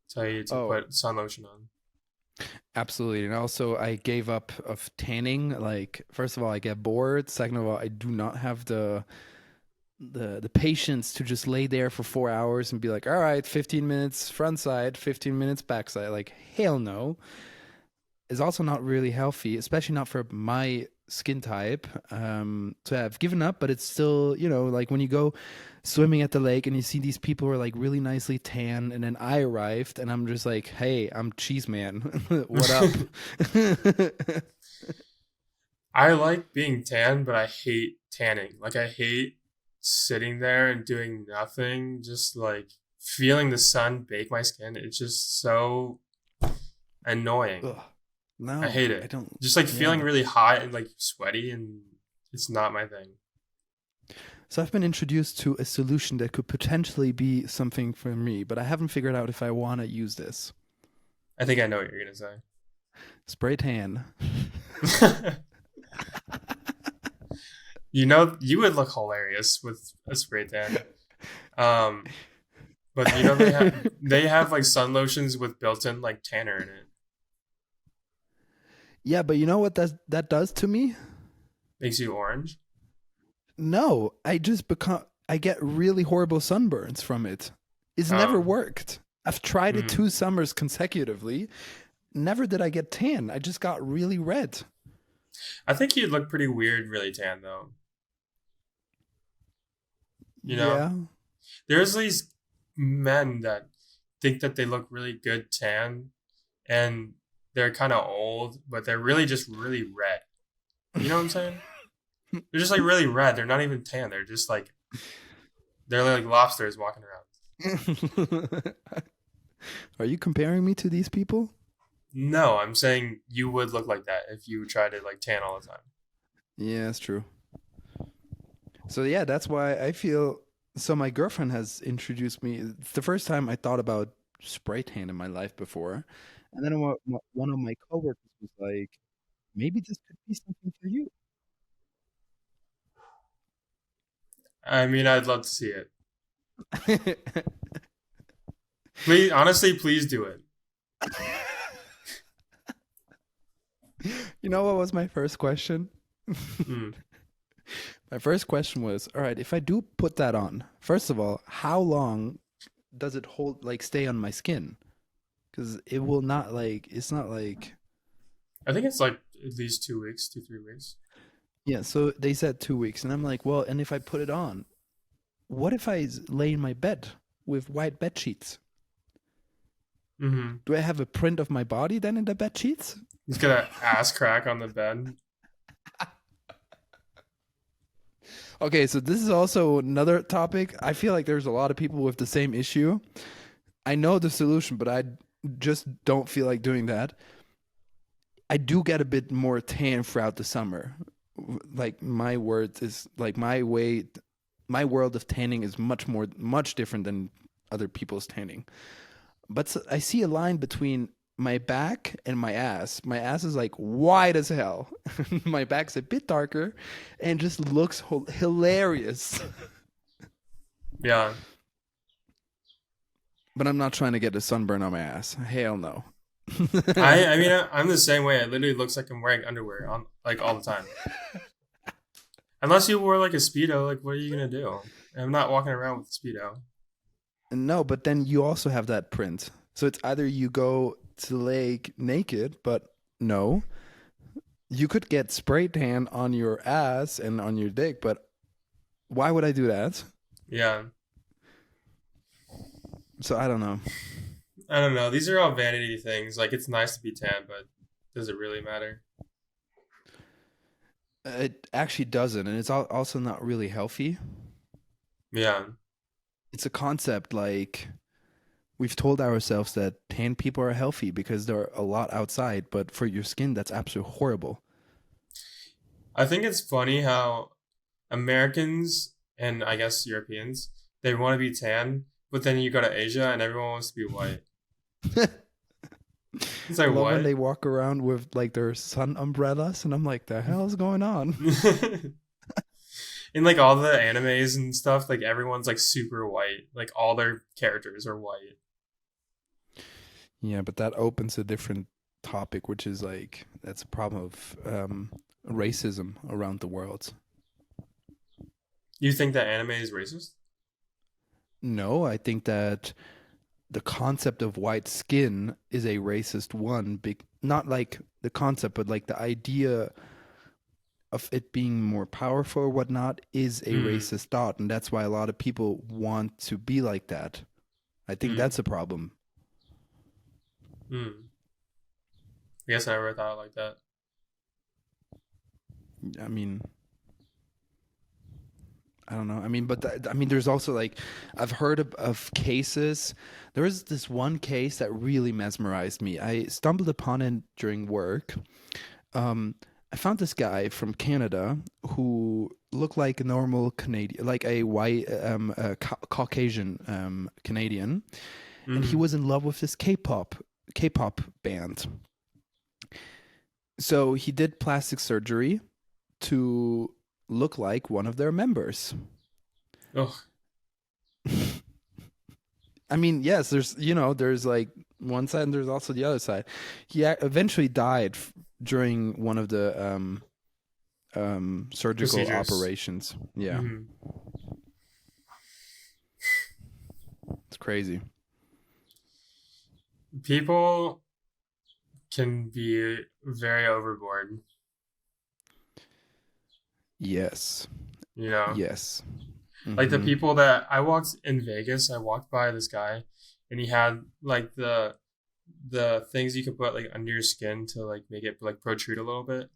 [SPEAKER 2] tell you to
[SPEAKER 1] oh,
[SPEAKER 2] put sun lotion on.
[SPEAKER 1] absolutely. And also, I gave up of tanning. Like, first of all, I get bored. Second of all, I do not have the patience to just lay there for 4 hours and be like, all right, 15 minutes front side, 15 minutes back side. Like, hell no. is also not really healthy, especially not for my skin type. So I've given up, but it's still, like when you go swimming at the lake and you see these people who are like really nicely tan, and then I arrived and I'm just like, hey, I'm Cheese Man. What up?
[SPEAKER 2] I like being tan, but I hate tanning. Like I hate sitting there and doing nothing, just like feeling the sun bake my skin. It's just so annoying.
[SPEAKER 1] Ugh.
[SPEAKER 2] I
[SPEAKER 1] No,
[SPEAKER 2] hate
[SPEAKER 1] I
[SPEAKER 2] it.
[SPEAKER 1] don't.
[SPEAKER 2] Just like feeling
[SPEAKER 1] Yeah.
[SPEAKER 2] really hot and like sweaty, and it's not my thing.
[SPEAKER 1] So I've been introduced to a solution that could potentially be something for me, but I haven't figured out if I want to use this.
[SPEAKER 2] I think I know what you're
[SPEAKER 1] Spray tan.
[SPEAKER 2] gonna say. You know, you would look hilarious with a spray tan. Um, but you know they have like sun lotions with built-in like tanner in it.
[SPEAKER 1] Yeah, but you know what that does to me?
[SPEAKER 2] Makes you orange.
[SPEAKER 1] No, I get really horrible sunburns from it. It's never
[SPEAKER 2] Um,
[SPEAKER 1] worked. I've tried it
[SPEAKER 2] mhm.
[SPEAKER 1] 2 summers consecutively. Never did I get tan. I just got really red.
[SPEAKER 2] I think you'd look pretty weird, really tan though. You know,
[SPEAKER 1] Yeah.
[SPEAKER 2] there's these men that think that they look really good tan, and they're kind of old, but they're really just really red. You know what I'm saying? They're just like really red. They're not even tan. They're like lobsters walking around.
[SPEAKER 1] Are you comparing me to these people?
[SPEAKER 2] No, I'm saying you would look like that if you tried to like tan all the time.
[SPEAKER 1] Yeah, that's true. So yeah, that's why I feel. So my girlfriend has introduced me. It's the first time I thought about spray tan in my life before, and then one of my coworkers was like, "Maybe this could be something for you."
[SPEAKER 2] I mean, I'd love to see it. Please, honestly, please do it.
[SPEAKER 1] You know what was my first question?
[SPEAKER 2] Mm.
[SPEAKER 1] My first question was, all right, if I do put that on, first of all, how long does it hold, like, stay on my skin? Because it will not, like, it's not like,
[SPEAKER 2] I think it's like at least 2 weeks, 2, 3 weeks.
[SPEAKER 1] yeah, so they said 2 weeks. And I'm like, well, and if I put it on, what if lay in my bed with white bed sheets?
[SPEAKER 2] Mm-hmm.
[SPEAKER 1] Do I have a print of my body then in the bed sheets?
[SPEAKER 2] He's got an ass crack on the bed.
[SPEAKER 1] Okay, so this is also another topic. I feel like there's a lot of people with the same issue. I know the solution, but I just don't feel like doing that. I do get a bit more tan throughout the summer. Like my words is like my world of tanning is much different than other people's tanning. But I see a line between my back and my ass. My ass is like wide as hell. My back's a bit darker and just looks hilarious.
[SPEAKER 2] Yeah.
[SPEAKER 1] But I'm not trying to get a sunburn on my ass. Hell no.
[SPEAKER 2] I mean, I'm the same way. It literally looks like I'm wearing underwear on like all the time. Unless you wore like a speedo, like what are you gonna do? I'm not walking around with a speedo.
[SPEAKER 1] No, but then you also have that print. So it's either you go to the lake naked, but no. You could get spray tan on your ass and on your dick, but why would I do that?
[SPEAKER 2] Yeah.
[SPEAKER 1] So I don't know.
[SPEAKER 2] I don't know. These are all vanity things. Like it's nice to be tan, but does it really matter?
[SPEAKER 1] It actually doesn't, and it's also not really healthy.
[SPEAKER 2] Yeah.
[SPEAKER 1] It's a concept like we've told ourselves that tan people are healthy because they're a lot outside, but for your skin, that's absolutely horrible.
[SPEAKER 2] I think it's funny how Americans and I guess Europeans, they want to be tan, but then you go to Asia and everyone wants to be white. It's
[SPEAKER 1] I
[SPEAKER 2] like
[SPEAKER 1] love when
[SPEAKER 2] what?
[SPEAKER 1] they walk around with like their sun umbrellas, and I'm like, the hell is going on?
[SPEAKER 2] In like all the animes and stuff, like everyone's like super white. Like all their characters are white.
[SPEAKER 1] Yeah, but that opens a different topic, which is like that's a problem of racism around the world.
[SPEAKER 2] You think that anime is racist?
[SPEAKER 1] No, I think that the concept of white skin is a racist one. Not like the concept, but like the idea of it being more powerful or whatnot is a
[SPEAKER 2] Mm,
[SPEAKER 1] racist thought, and that's why a lot of people want to be like that. I think
[SPEAKER 2] mm,
[SPEAKER 1] that's a problem.
[SPEAKER 2] mm. I guess I never thought like that.
[SPEAKER 1] I mean, I don't know. I mean, but I mean, there's also like, I've heard of cases. There was this one case that really mesmerized me. I stumbled upon it during work. Um, I found this guy from Canada who looked like a normal Canadian, like a white, Caucasian Canadian, and he
[SPEAKER 2] Mm.
[SPEAKER 1] was in love with this K-pop band. So he did plastic surgery to look like one of their members.
[SPEAKER 2] Oh,
[SPEAKER 1] I mean, yes, there's like one side and there's also the other side. He eventually died during one of the surgical
[SPEAKER 2] procedures.
[SPEAKER 1] operations. Yeah,
[SPEAKER 2] Mm.
[SPEAKER 1] it's crazy.
[SPEAKER 2] People can be very overboard.
[SPEAKER 1] Yes,
[SPEAKER 2] You know,
[SPEAKER 1] yes.
[SPEAKER 2] like the
[SPEAKER 1] Hmm.
[SPEAKER 2] people that I walked in Vegas. I walked by this guy, and he had like the things you can put like under your skin to like make it like protrude a little bit,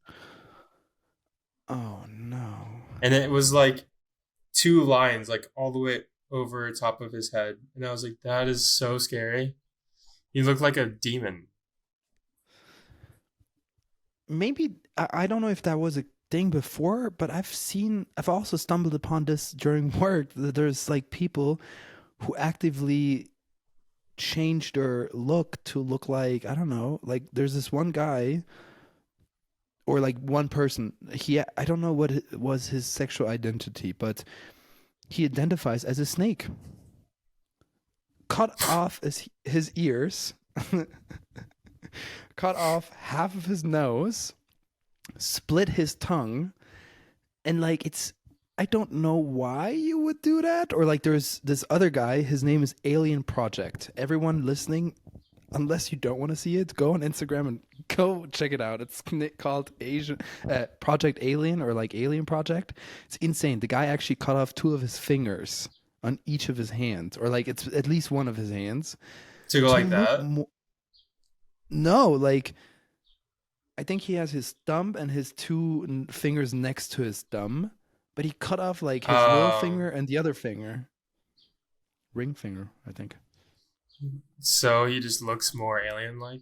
[SPEAKER 1] Oh no.
[SPEAKER 2] and it was like two lines like all the way over top of his head, and I was like, that is so scary. He looked like a demon.
[SPEAKER 1] Maybe I don't know if that was a thing before, but I've also stumbled upon this during work. That there's like people who actively change their look to look like, I don't know, like there's this one guy or like one person. I don't know what was his sexual identity, but he identifies as a snake. Cut off his ears, cut off half of his nose, split his tongue, and like it's I don't know why you would do that. Or like there's this other guy, his name is Alien Project. Everyone listening, unless you don't want to see it, go on Instagram and go check it out. It's called Asian Project Alien or like Alien Project. It's insane. The guy actually cut off two of his fingers on each of his hands, or like it's at least one of his hands
[SPEAKER 2] To go
[SPEAKER 1] to
[SPEAKER 2] like
[SPEAKER 1] look
[SPEAKER 2] that.
[SPEAKER 1] more. No, like I think he has his thumb and his two fingers next to his thumb, but he cut off like his little
[SPEAKER 2] Um,
[SPEAKER 1] finger and the other finger, ring finger, I think.
[SPEAKER 2] so he just looks more alien like.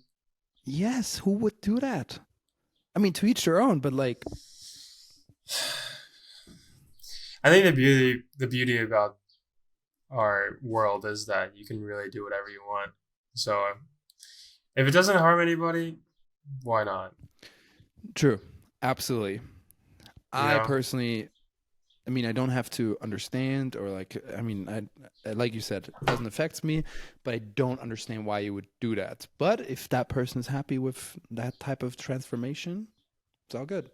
[SPEAKER 1] Yes, who would do that? I mean, to each their own, but like,
[SPEAKER 2] I think the beauty about our world is that you can really do whatever you want. So if it doesn't harm anybody, why not?
[SPEAKER 1] true, absolutely.
[SPEAKER 2] You
[SPEAKER 1] I
[SPEAKER 2] know,
[SPEAKER 1] personally, I mean, I don't have to understand or like, I mean, like you said, it doesn't affect me, but I don't understand why you would do that. But if that person is happy with that type of transformation, it's all good.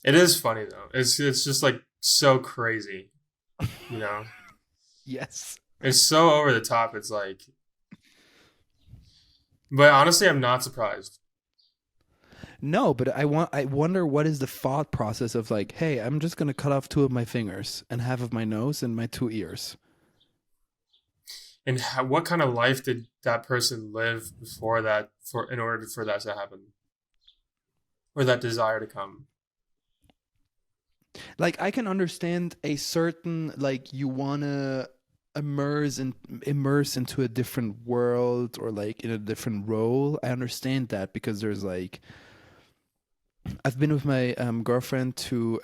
[SPEAKER 2] it is funny though. It's just like so crazy. You know,
[SPEAKER 1] Yes.
[SPEAKER 2] it's so over the top. It's like, but honestly, I'm not surprised.
[SPEAKER 1] No, but I wonder what is the thought process of like, hey, I'm just gonna cut off two of my fingers and half of my nose and my two ears.
[SPEAKER 2] And what kind of life did that person live before that for in order for that to happen or that desire to come?
[SPEAKER 1] Like I can understand a certain like you wanna immerse into a different world or like in a different role. I understand that because there's like I've been with my girlfriend to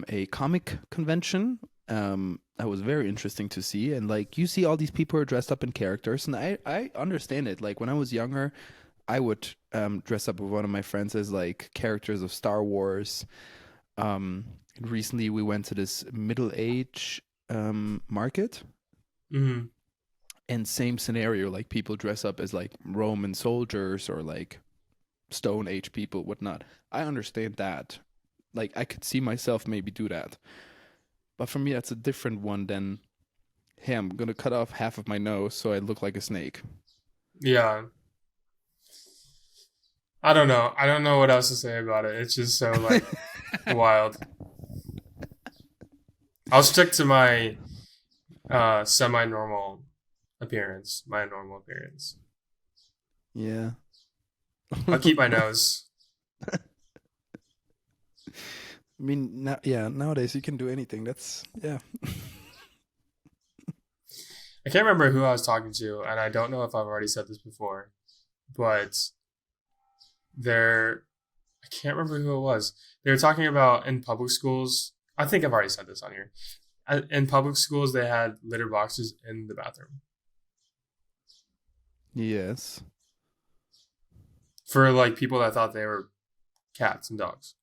[SPEAKER 1] a comic convention. That was very interesting to see, and like you see all these people are dressed up in characters, and I understand it. Like when I was younger, I would dress up with one of my friends as like characters of Star Wars. Um, Recently, we went to this middle age market,
[SPEAKER 2] Mm-hmm.
[SPEAKER 1] and same scenario. Like people dress up as like Roman soldiers or like Stone Age people, whatnot. I understand that. Like I could see myself maybe do that, but for me, that's a different one than hey, I'm gonna cut off half of my nose so I look like a snake.
[SPEAKER 2] Yeah. I don't know. I don't know what else to say about it. It's just so like wild. I'll stick to my semi-normal appearance, my normal appearance.
[SPEAKER 1] Yeah.
[SPEAKER 2] I'll keep my nose.
[SPEAKER 1] I mean, yeah, nowadays you can do anything. That's, yeah.
[SPEAKER 2] I can't remember who I was talking to, and I don't know if I've already said this before, but there, I can't remember who it was. They were talking about in public schools. I think I've already said this on here. In public schools, they had litter boxes in the bathroom
[SPEAKER 1] Yes.
[SPEAKER 2] for like people that thought they were cats and dogs.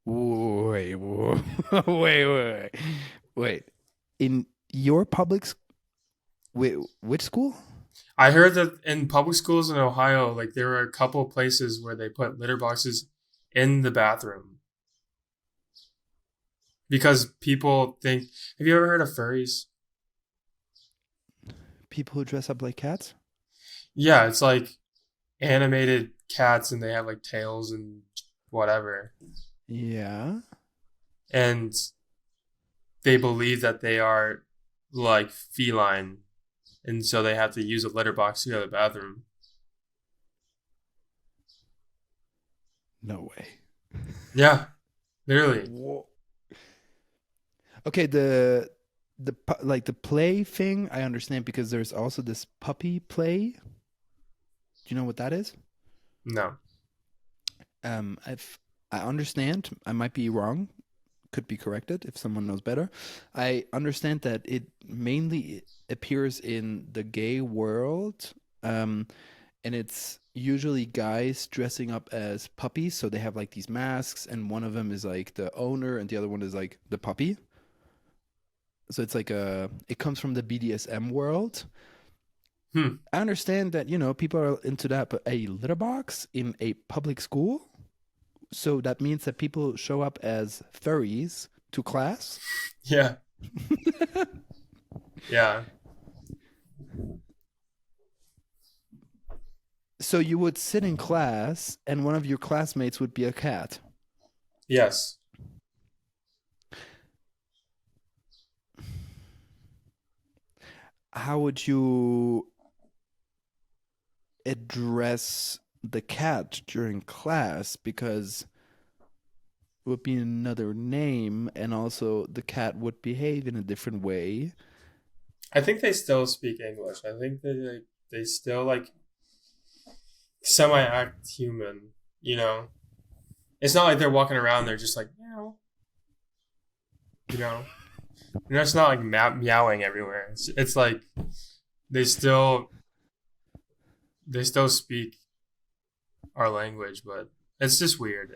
[SPEAKER 1] Wait, wait. Wait. In your wait, which school?
[SPEAKER 2] I heard that in public schools in Ohio, like there were a couple places where they put litter boxes in the bathroom because people think. Have you ever heard of furries?
[SPEAKER 1] People who dress up like cats?
[SPEAKER 2] Yeah, it's like animated cats and they have like tails and whatever.
[SPEAKER 1] Yeah.
[SPEAKER 2] And they believe that they are like feline. And so they have to use a litter box to go to the bathroom.
[SPEAKER 1] No way.
[SPEAKER 2] Yeah, literally.
[SPEAKER 1] Whoa. Okay, like the play thing, I understand because there's also this puppy play. Do you know what that is?
[SPEAKER 2] No.
[SPEAKER 1] I understand. I might be wrong. Could be corrected if someone knows better. I understand that it mainly appears in the gay world, and it's usually guys dressing up as puppies. So they have like these masks, and one of them is like the owner, and the other one is like the puppy. So it's like it comes from the BDSM world.
[SPEAKER 2] Hmm.
[SPEAKER 1] I understand that, people are into that, but a litter box in a public school? So that means that people show up as furries to class?
[SPEAKER 2] Yeah. Yeah.
[SPEAKER 1] So you would sit in class and one of your classmates would be a cat.
[SPEAKER 2] Yes.
[SPEAKER 1] How would you address the cat during class? Because it would be another name, and also the cat would behave in a different way.
[SPEAKER 2] I think they still speak English. I think they still like semi act human, you know? It's not like they're walking around, they're just like, meow, you know? It's not like meowing everywhere. It's like they still they still speak our language, but it's just weird.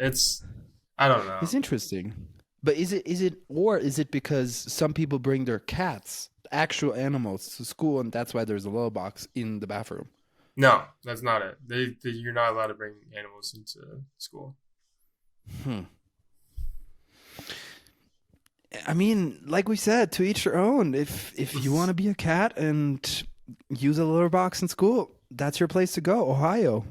[SPEAKER 2] I don't know.
[SPEAKER 1] It's interesting. But is it because some people bring their cats, actual animals, to school, and that's why there's a litter box in the bathroom?
[SPEAKER 2] No, that's not it. You're not allowed to bring animals into school.
[SPEAKER 1] Hmm. I mean, like we said, to each their own. If you want to be a cat and use a litter box in school, that's your place to go, Ohio.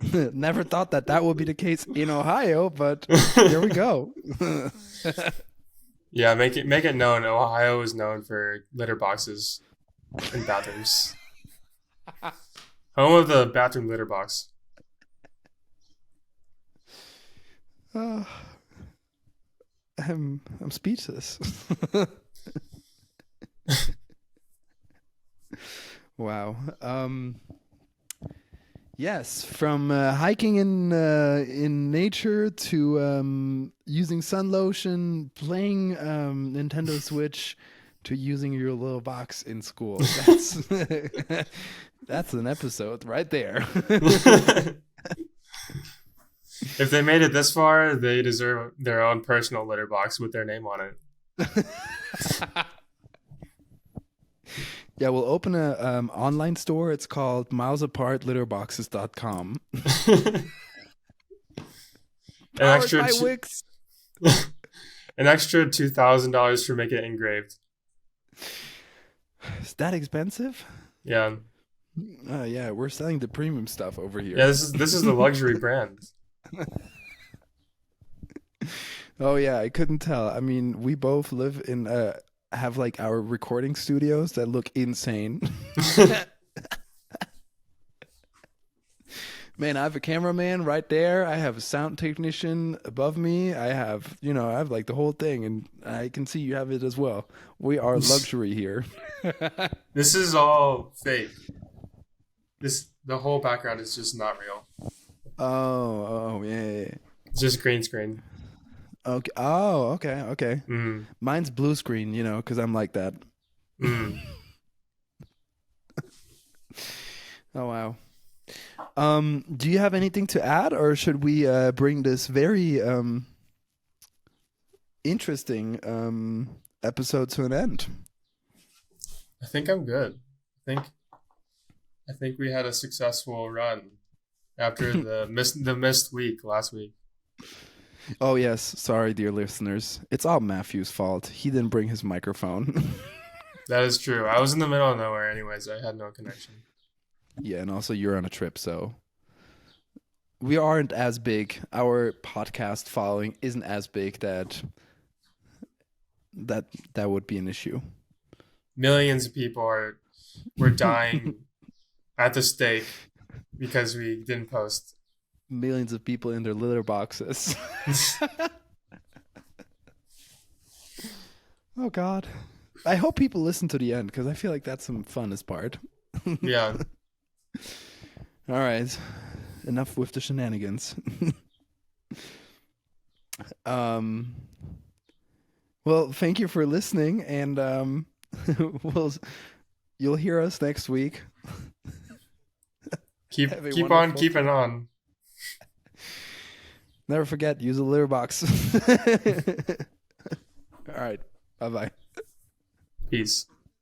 [SPEAKER 1] Never thought that would be the case in Ohio, but here we go.
[SPEAKER 2] Yeah, make it known. Ohio is known for litter boxes in bathrooms. Home of the bathroom litter box.
[SPEAKER 1] Uh, I'm speechless. Wow. Yes, from hiking in nature to using sun lotion, playing Nintendo Switch, to using your little box in school. That's that's an episode right there.
[SPEAKER 2] If they made it this far, they deserve their own personal litter box with their name on it.
[SPEAKER 1] Yeah, we'll open a online store. It's called milesapartlitterboxes.com.
[SPEAKER 2] An
[SPEAKER 1] Powered
[SPEAKER 2] extra
[SPEAKER 1] by Wix.
[SPEAKER 2] An extra $2,000 for making it engraved.
[SPEAKER 1] Is that expensive?
[SPEAKER 2] Yeah.
[SPEAKER 1] Yeah, we're selling the premium stuff over here.
[SPEAKER 2] Yeah, this is the luxury brand.
[SPEAKER 1] Oh yeah, I couldn't tell. I mean, we both live in have like our recording studios that look insane. Man, I have a cameraman right there. I have a sound technician above me. I have, I have like the whole thing, and I can see you have it as well. We are luxury here.
[SPEAKER 2] This is all fake. The whole background is just not real.
[SPEAKER 1] Oh, yeah.
[SPEAKER 2] It's just green screen.
[SPEAKER 1] Okay. Oh, okay.
[SPEAKER 2] Mm.
[SPEAKER 1] Mine's blue screen, because I'm like that.
[SPEAKER 2] Mm.
[SPEAKER 1] Oh, wow. Do you have anything to add, or should we bring this very interesting episode to an end?
[SPEAKER 2] I think I'm good. I think we had a successful run after the missed week last week.
[SPEAKER 1] Oh yes, sorry, dear listeners. It's all Matthew's fault. He didn't bring his microphone.
[SPEAKER 2] That is true. I was in the middle of nowhere, anyways. I had no connection.
[SPEAKER 1] Yeah, and also you're on a trip, so we aren't as big. Our podcast following isn't as big that would be an issue.
[SPEAKER 2] Millions of people were dying at the stake because we didn't post.
[SPEAKER 1] Millions of people in their litter boxes. Oh God. I hope people listen to the end, because I feel like that's some funnest part.
[SPEAKER 2] Yeah.
[SPEAKER 1] All right. Enough with the shenanigans. Well, thank you for listening, and you'll hear us next week.
[SPEAKER 2] Keep on keeping on.
[SPEAKER 1] Never forget, use a litter box. All right. Bye-bye.
[SPEAKER 2] Peace.